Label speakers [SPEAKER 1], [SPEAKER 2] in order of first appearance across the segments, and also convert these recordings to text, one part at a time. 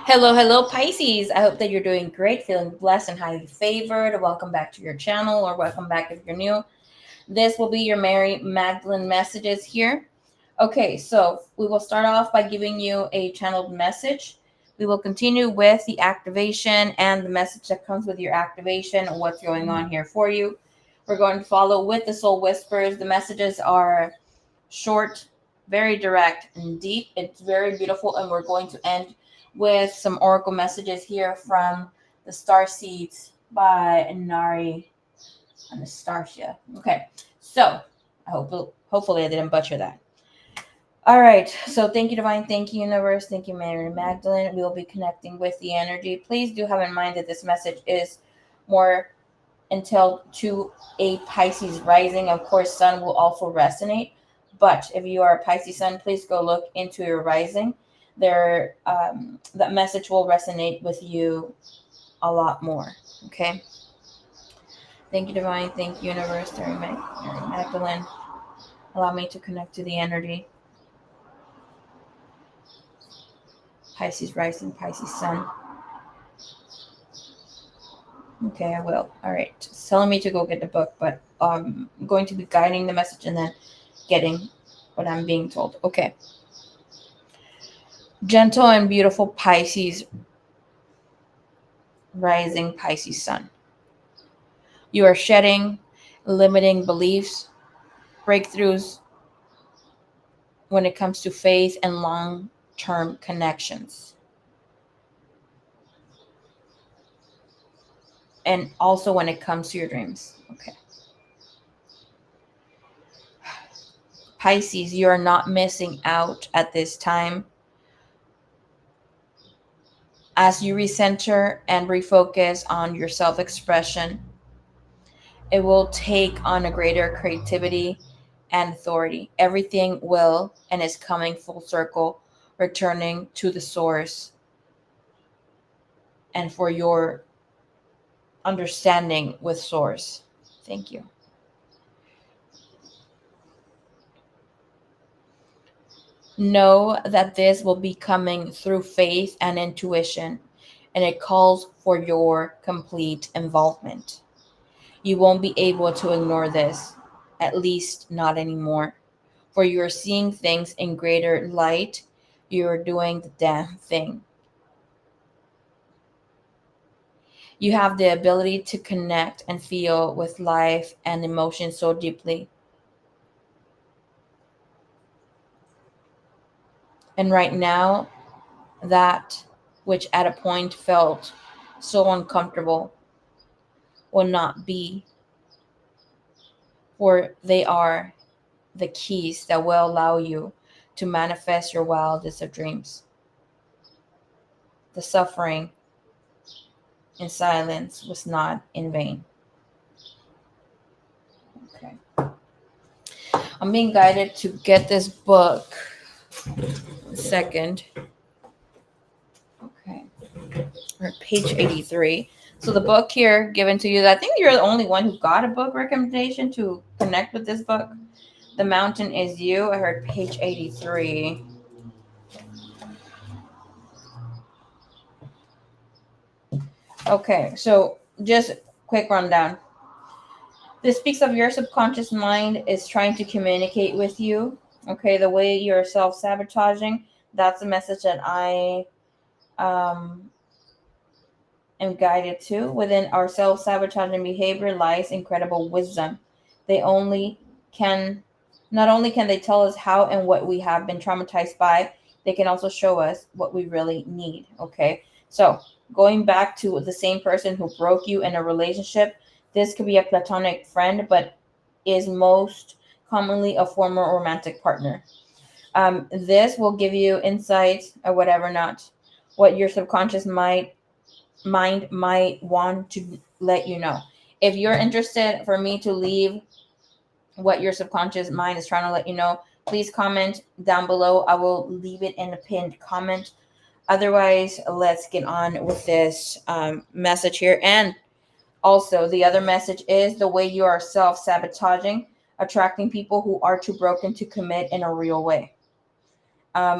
[SPEAKER 1] Hello, Pisces. I hope that you're doing great, feeling blessed and highly favored. Welcome back to your channel, or welcome back if you're new. This will be your Mary Magdalene messages here. Okay, so we will start off by giving you a channeled message. We will continue with the activation and the message that comes with your activation, what's going on here for you. We're going to follow with the soul whispers. The messages are short, very direct and deep. It's very beautiful, and we're going to end with some oracle messages here from the Star Seeds by Nari Anastasia. Okay, so hopefully I didn't butcher that. All right, so thank you, Divine. Thank you, Universe. Thank you, Mary Magdalene. We will be connecting with the energy. Please do have in mind that this message is more entailed to a Pisces rising. Of course, Sun will also resonate. But if you are a Pisces Sun, please go look into your rising. That message will resonate with you a lot more. Okay. Thank you, Divine. Thank you, Universe. Mary Magdalene. Allow me to connect to the energy. Pisces rising, Pisces Sun. Okay, I will. All right. It's telling me to go get the book, but I'm going to be guiding the message and then getting what I'm being told. Okay. Gentle and beautiful Pisces rising, Pisces Sun. You are shedding limiting beliefs, breakthroughs when it comes to faith and long-term connections. And also when it comes to your dreams. Okay. Pisces, you are not missing out at this time. As you recenter and refocus on your self-expression, it will take on a greater creativity and authority. Everything will and is coming full circle, returning to the source and for your understanding with source. Thank you. Know that this will be coming through faith and intuition, and it calls for your complete involvement. You won't be able to ignore this, at least not anymore. For you're seeing things in greater light. You're doing the damn thing. You have the ability to connect and feel with life and emotion so deeply. And right now, that which at a point felt so uncomfortable will not be, for they are the keys that will allow you to manifest your wildest of dreams. The suffering in silence was not in vain. Okay. I'm being guided to get this book. Second. Okay. We're at page 83. So the book here given to you, I think you're the only one who got a book recommendation to connect with this book. The Mountain is You. I heard page 83. Okay, so just quick rundown. This speaks of your subconscious mind is trying to communicate with you. Okay, the way you're self-sabotaging, that's the message that I am guided to. Within our self-sabotaging behavior lies incredible wisdom. They only can Not only can they tell us how and what we have been traumatized by, they can also show us what we really need. Okay. So going back to the same person who broke you in a relationship, this could be a platonic friend, but is most commonly a former romantic partner. This will give you insight or whatever, not what your subconscious mind might want to let you know. If you're interested for me to leave what your subconscious mind is trying to let you know, please comment down below. I will leave it in a pinned comment. Otherwise, let's get on with this message here. And also, the other message is the way you are self-sabotaging, attracting people who are too broken to commit in a real way.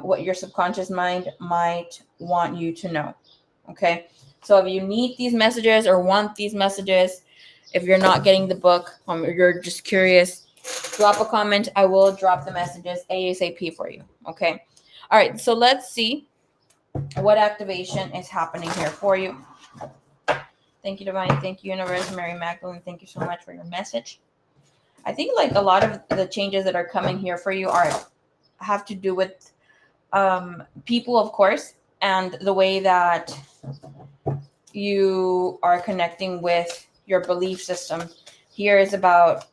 [SPEAKER 1] what your subconscious mind might want you to know. Okay. So if you need these messages or want these messages, if you're not getting the book, or you're just curious, drop a comment. I will drop the messages ASAP for you. Okay. All right. So let's see what activation is happening here for you. Thank you, Divine. Thank you, Universe. Mary Magdalene, thank you so much for your message. I think like a lot of the changes that are coming here for you have to do with people, of course, and the way that you are connecting with your belief system. Here is about,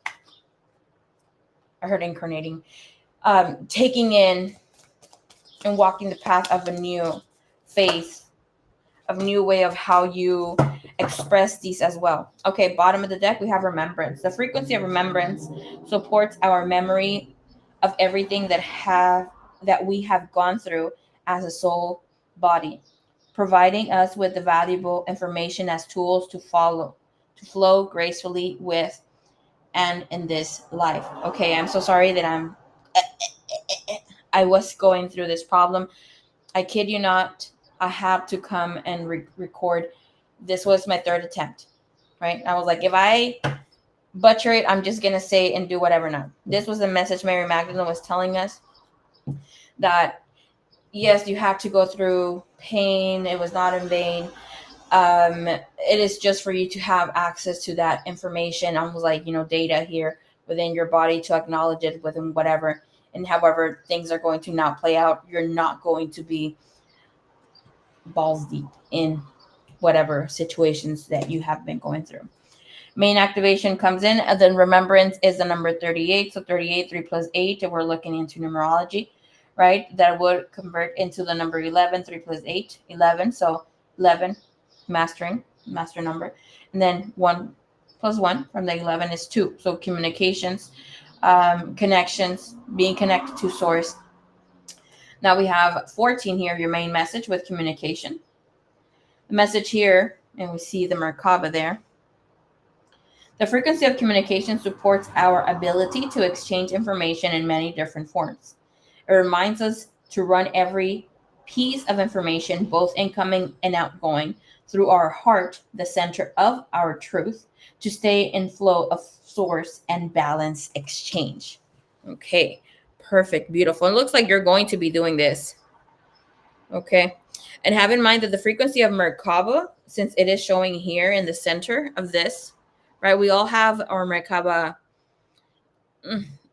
[SPEAKER 1] I heard incarnating, taking in and walking the path of a new faith, of a new way of how you express these as well. Okay, bottom of the deck, we have remembrance. The frequency of remembrance supports our memory of everything that we have gone through as a soul body, providing us with the valuable information as tools to flow gracefully with and in this life. Okay, I'm so sorry that I was going through this problem. I kid you not, I had to come and record. This was my third attempt, right? I was like, if I butcher it, I'm just gonna say and do whatever now. This was the message Mary Magdalene was telling us, that yes, you have to go through pain. It was not in vain. It is just for you to have access to that information, almost like, data here within your body, to acknowledge it within whatever. And however things are going to now play out, you're not going to be balls deep in whatever situations that you have been going through. Main activation comes in, and then remembrance is the number 38. So 38, 3 plus 8, if we're looking into numerology, right? That would convert into the number 11, 3 plus 8, 11. So 11, master number. And then 1 plus 1 from the 11 is 2. So communications, connections, being connected to source. Now we have 14 here, your main message with communication. The message here, and we see the Merkaba there. The frequency of communication supports our ability to exchange information in many different forms. It reminds us to run every piece of information, both incoming and outgoing, through our heart, the center of our truth, to stay in flow of source and balance exchange. Okay, perfect, beautiful. It looks like you're going to be doing this. Okay. And have in mind that the frequency of Merkaba, since it is showing here in the center of this, right? We all have our Merkaba.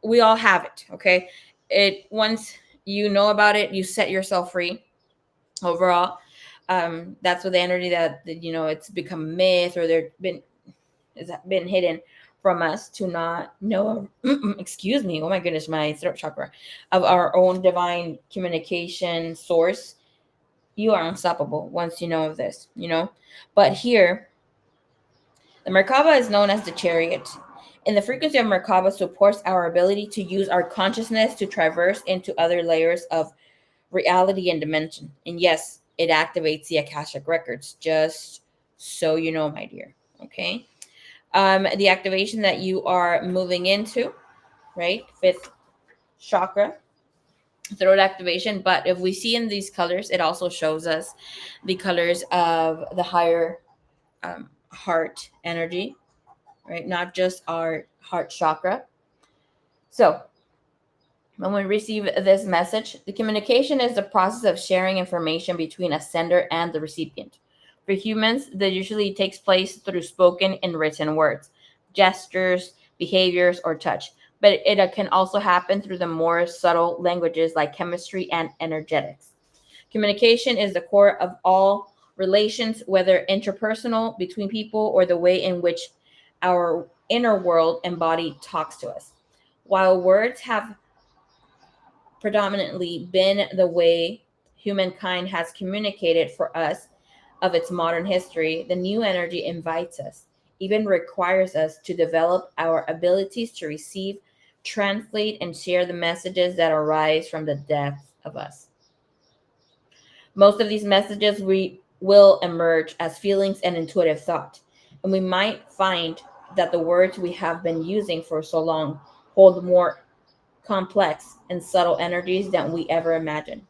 [SPEAKER 1] We all have it. Okay. Once you know about it, you set yourself free overall. That's with the energy that it's become myth, or has been hidden from us to not know. Excuse me. Oh my goodness, my throat chakra, of our own divine communication source. You are unstoppable once you know of this, But here, the Merkaba is known as the chariot. And the frequency of Merkaba supports our ability to use our consciousness to traverse into other layers of reality and dimension. And yes, it activates the Akashic records, just so you know, my dear. Okay. The activation that you are moving into, right? Fifth chakra, throat activation. But if we see in these colors, it also shows us the colors of the higher heart energy, right? Not just our heart chakra. So when we receive this message, the communication is the process of sharing information between a sender and the recipient. For humans, that usually takes place through spoken and written words, gestures, behaviors, or touch. But it can also happen through the more subtle languages like chemistry and energetics. Communication is the core of all relations, whether interpersonal, between people, or the way in which our inner world and body talks to us. While words have predominantly been the way humankind has communicated for us of its modern history, the new energy invites us, even requires us to develop our abilities to receive, translate, and share the messages that arise from the depths of us. Most of these messages will emerge as feelings and intuitive thought, and we might find that the words we have been using for so long hold more complex, and subtle energies than we ever imagined.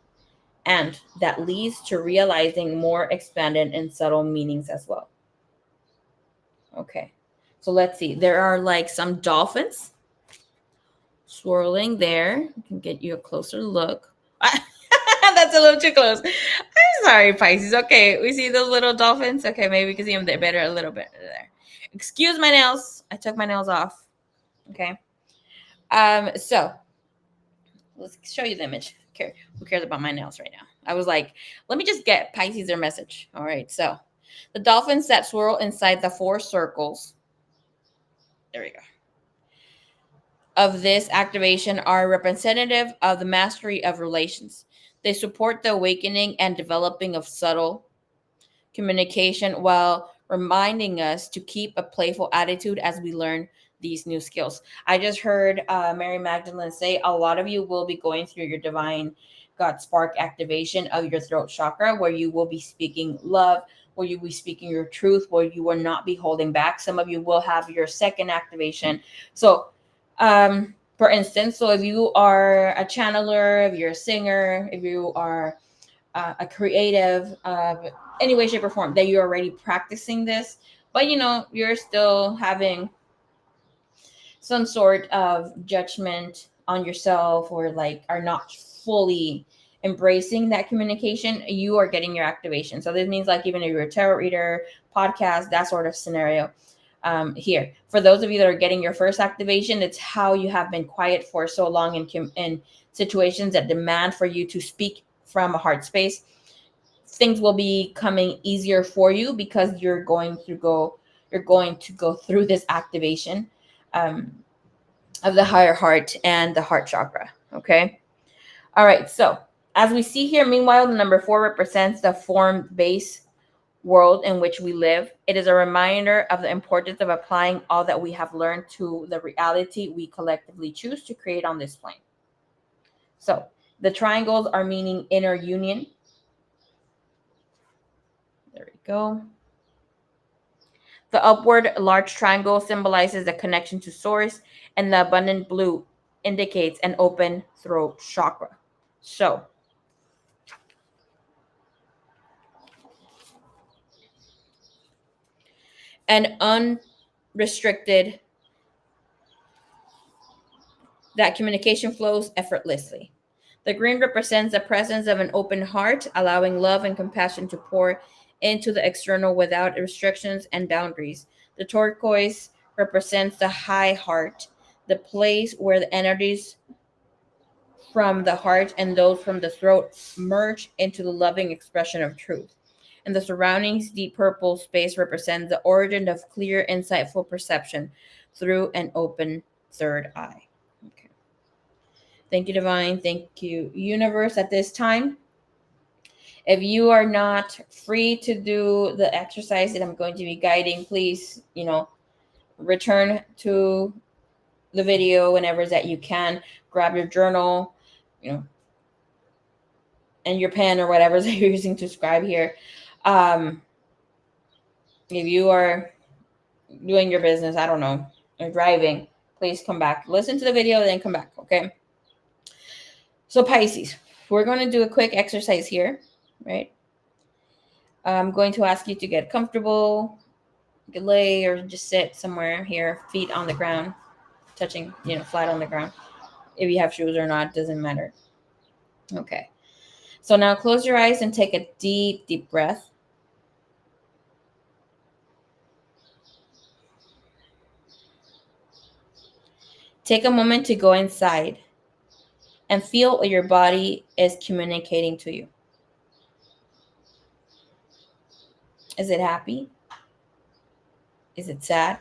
[SPEAKER 1] And that leads to realizing more expanded and subtle meanings as well. Okay. So let's see. There are like some dolphins swirling there. I can get you a closer look. That's a little too close. I'm sorry, Pisces. Okay, we see those little dolphins. Okay, maybe we can see them there better a little bit there. Excuse my nails. I took my nails off. Okay. So let's show you the image. Okay, who cares about my nails right now? I was like, let me just get Pisces their message. All right. So the dolphins that swirl inside the four circles. There we go. Of this activation are representative of the mastery of relations. They support the awakening and developing of subtle communication while reminding us to keep a playful attitude as we learn these new skills. I just heard Mary Magdalene say a lot of you will be going through your divine God spark activation of your throat chakra, where you will be speaking love, where you will be speaking your truth, where you will not be holding back. Some of you will have your second activation. So, for instance, so if you are a channeler, if you're a singer, if you are a creative, any way, shape, or form, that you're already practicing this, but you're still having some sort of judgment on yourself, or like are not fully embracing that communication, you are getting your activation. So this means like even if you're a tarot reader, podcast, that sort of scenario. Here, for those of you that are getting your first activation, it's how you have been quiet for so long in situations that demand for you to speak from a heart space. Things will be coming easier for you because you're going to go through this activation um, of the higher heart and the heart chakra. Okay. All right. So as we see here, meanwhile, the number 4 represents the form base world in which we live. It is a reminder of the importance of applying all that we have learned to the reality we collectively choose to create on this plane. So the triangles are meaning inner union. There we go. The upward large triangle symbolizes the connection to source, and the abundant blue indicates an open throat chakra. So, an unrestricted, that communication flows effortlessly. The green represents the presence of an open heart, allowing love and compassion to pour into the external without restrictions and boundaries. The turquoise represents the high heart, the place where the energies from the heart and those from the throat merge into the loving expression of truth. And the surroundings, deep purple space represents the origin of clear, insightful perception through an open third eye. Okay. Thank you, Divine. Thank you, Universe. At this time, if you are not free to do the exercise that I'm going to be guiding, please, return to the video whenever that you can. Grab your journal, you know, and your pen or whatever that you're using to scribe here. If you are doing your business, I don't know, or driving, please come back. Listen to the video, then come back, okay? So Pisces, we're going to do a quick exercise here, right? I'm going to ask you to get comfortable. You can lay or just sit somewhere here, feet on the ground, touching, flat on the ground. If you have shoes or not, doesn't matter. Okay. So now close your eyes and take a deep, deep breath. Take a moment to go inside and feel what your body is communicating to you. Is it happy? Is it sad?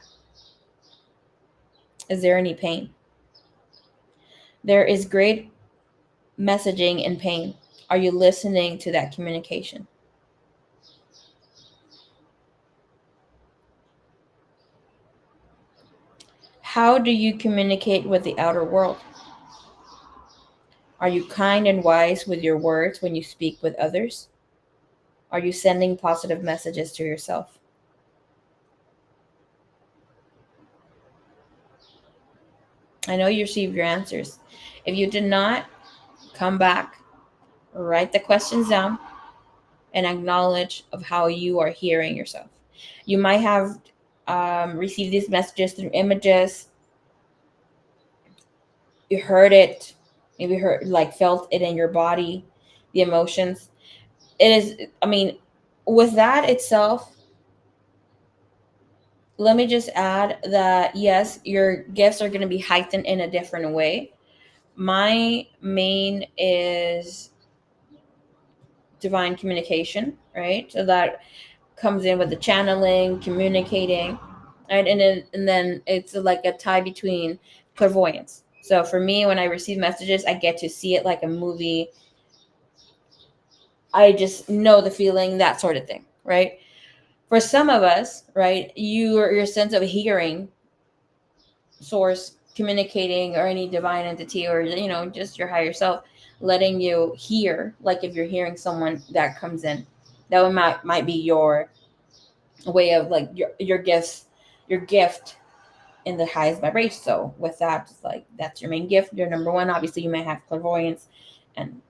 [SPEAKER 1] Is there any pain? There is great messaging in pain. Are you listening to that communication? How do you communicate with the outer world? Are you kind and wise with your words when you speak with others? Are you sending positive messages to yourself? I know you received your answers. If you did not, come back, write the questions down, and acknowledge of how you are hearing yourself. You might have received these messages through images. You heard it, maybe heard like felt it in your body, the emotions. It is. I mean, with that itself, let me just add that yes, your gifts are going to be heightened in a different way. My main is divine communication, right? So that comes in with the channeling, communicating, right? And then it's like a tie between clairvoyance. So for me, when I receive messages, I get to see it like a movie. I just know the feeling, that sort of thing, right? For some of us, right, your sense of hearing, source communicating, or any divine entity, or just your higher self letting you hear, like if you're hearing someone that comes in, that might be your way of like your gifts, your gift in the highest vibration. So with that, it's like that's your main gift, your number one. Obviously you may have clairvoyance and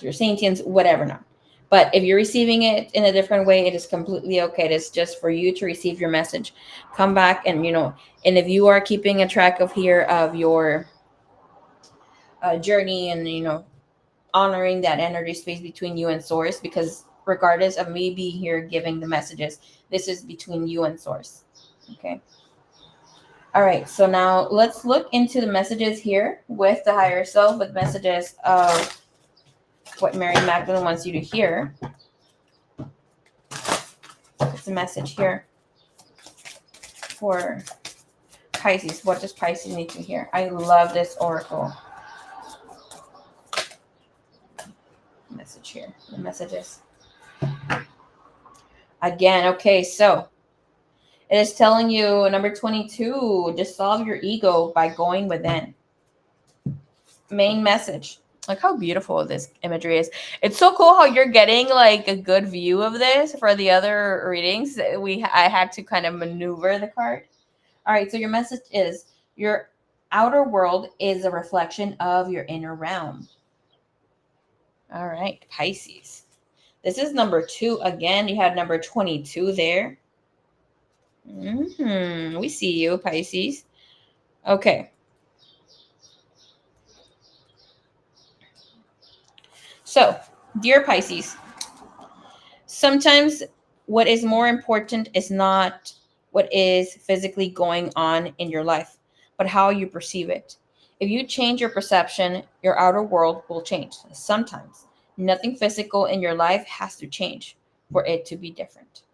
[SPEAKER 1] your sentience, whatever not. But if you're receiving it in a different way, it is completely okay. It is just for you to receive your message. Come back and and if you are keeping a track of here of your journey, and honoring that energy space between you and source, because regardless of me being here giving the messages, this is between you and source. Okay. All right. So now let's look into the messages here with the higher self, with messages of what Mary Magdalene wants you to hear. It's a message here for Pisces. What does Pisces need to hear? I love this oracle message here. The messages. Again, okay, so it is telling you, number 22, dissolve your ego by going within. Main message. Like how beautiful this imagery is. It's so cool how you're getting like a good view of this. For the other readings, I had to kind of maneuver the card. All right, so your message is your outer world is a reflection of your inner realm. All right, Pisces. This is number 2. Again, you had number 22 there. We see you, Pisces. Okay. So, dear Pisces, sometimes what is more important is not what is physically going on in your life, but how you perceive it. If you change your perception, your outer world will change. Sometimes nothing physical in your life has to change for it to be different.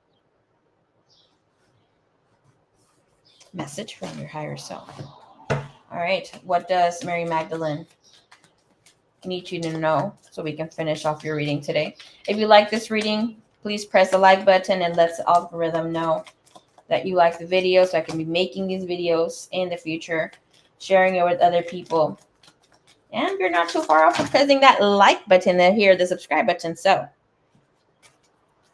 [SPEAKER 1] Message from your higher self. All right. What does Mary Magdalene need you to know so we can finish off your reading today? If you like this reading, please press the like button and let the algorithm know that you like the video, so I can be making these videos in the future, sharing it with other people. And you're not too far off from pressing that like button and here, the subscribe button. So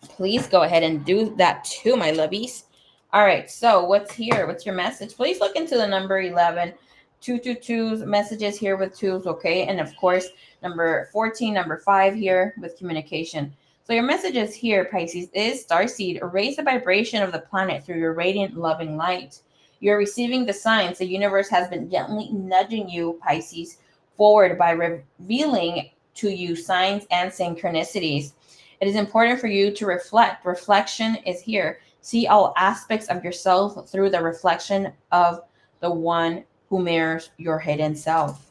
[SPEAKER 1] please go ahead and do that too, my lovies. All right, so what's here? What's your message? Please look into the number 11. 222's messages here with twos, okay? And of course, number 14, number 5 here with communication. So your messages here, Pisces, is Starseed. Raise the vibration of the planet through your radiant, loving light. You're receiving the signs. The universe has been gently nudging you, Pisces, forward by revealing to you signs and synchronicities. It is important for you to reflect. Reflection is here. See all aspects of yourself through the reflection of the one who mirrors your hidden self.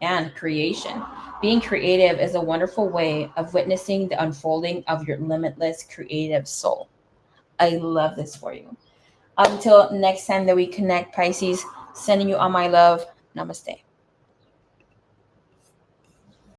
[SPEAKER 1] And creation. Being creative is a wonderful way of witnessing the unfolding of your limitless creative soul. I love this for you. Until next time that we connect, Pisces, sending you all my love. Namaste.